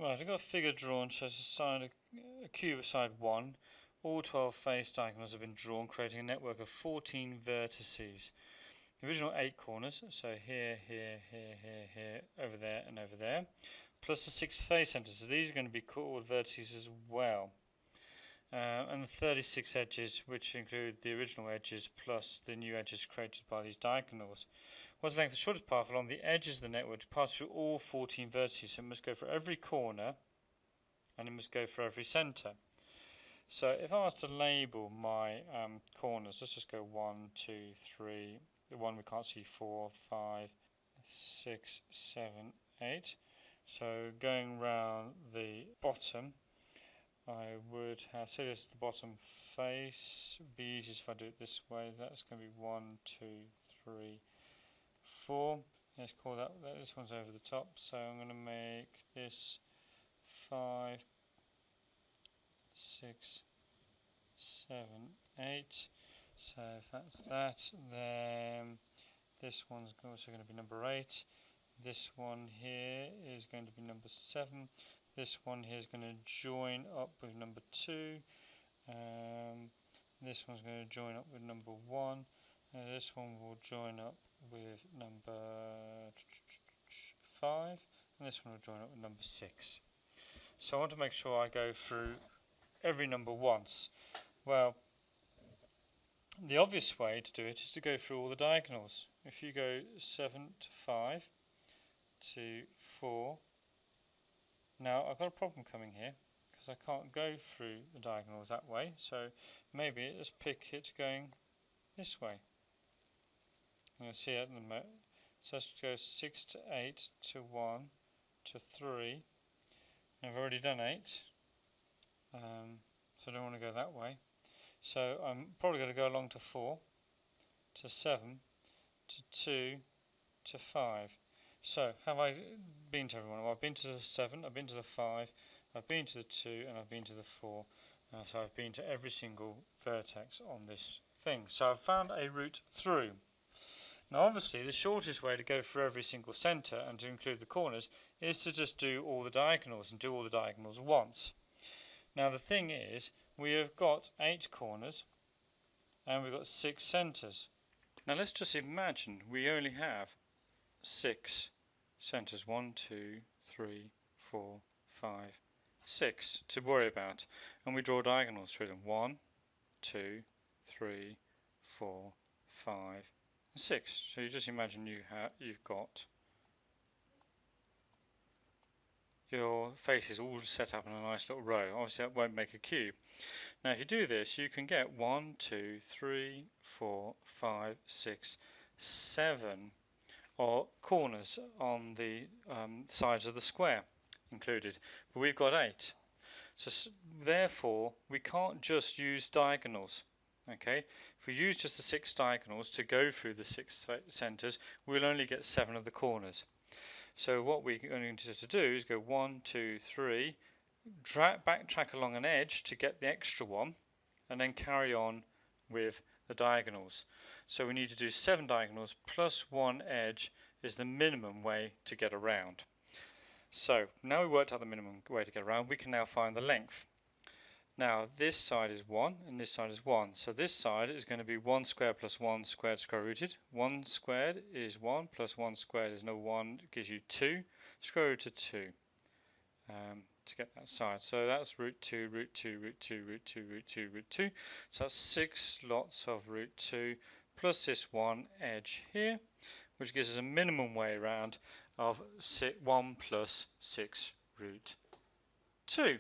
Right, I've got a figure drawn, shows a cube at side 1. All 12 face diagonals have been drawn, creating a network of 14 vertices. The original 8 corners, so here, here, here, here, here, over there, and over there, plus the 6 face centers. So these are going to be called vertices as well. And the 36 edges, which include the original edges plus the new edges created by these diagonals. What's the length of the shortest path along the edges of the network to pass through all 14 vertices? So it must go for every corner and it must go for every center. So if I was to label my corners, let's just go 1, 2, 3, the one we can't see, 4, 5, 6, 7, 8. So going round the bottom, I would have, say this is the bottom face, it would be easiest if I do it this way. That's going to be 1, 2, 3, 4. Let's call that, this one's over the top, so I'm going to make this 5, 6, 7, 8. So if that's that, then this one's also going to be number 8. This one here is going to be number 7. This one here is going to join up with number 2. This one's going to join up with number 1. And this one will join up with number 5. And this one will join up with number 6. So I want to make sure I go through every number once. Well, the obvious way to do it is to go through all the diagonals. If you go 7 to 5 to 4, now I've got a problem coming here because I can't go through the diagonals that way, so maybe let's pick it going this way. I'm going to see it in the moment. So let's go 6 to 8 to 1 to 3. I've already done 8, so I don't want to go that way. So I'm probably going to go along to 4, to 7, to 2, to 5. So have I been to everyone? Well, I've been to the 7, I've been to the 5, I've been to the 2, and I've been to the 4. So I've been to every single vertex on this thing. So I've found a route through. Now obviously the shortest way to go through every single centre and to include the corners is to just do all the diagonals and do all the diagonals once. Now the thing is, we have got 8 corners and we've got 6 centres. Now let's just imagine we only have 6 centres, 1, 2, 3, 4, 5, 6 to worry about, and we draw diagonals through them. 1, 2, 3, 4, 5, and 6. So you just imagine you've got your faces all set up in a nice little row. Obviously that won't make a cube. Now if you do this, you can get 1, 2, 3, 4, 5, 6, 7 or corners on the sides of the square included, but we've got 8. So therefore we can't just use diagonals. Okay, if we use just the 6 diagonals to go through the 6 centres, we'll only get 7 of the corners. So what we're going to do is go 1, 2, 3, backtrack along an edge to get the extra one, and then carry on with the diagonals. So we need to do 7 diagonals plus 1 edge is the minimum way to get around. So now we worked out the minimum way to get around, we can now find the length. Now this side is 1 and this side is 1. So this side is going to be 1 squared plus 1 squared square rooted. 1 squared is 1 plus 1 squared is no 1, gives you 2. Square root of 2 to get that side. So that's root 2, root 2, root 2, root 2, root 2, root 2. So that's 6 lots of root 2 plus this 1 edge here, which gives us a minimum way around of 1 plus 6 root 2.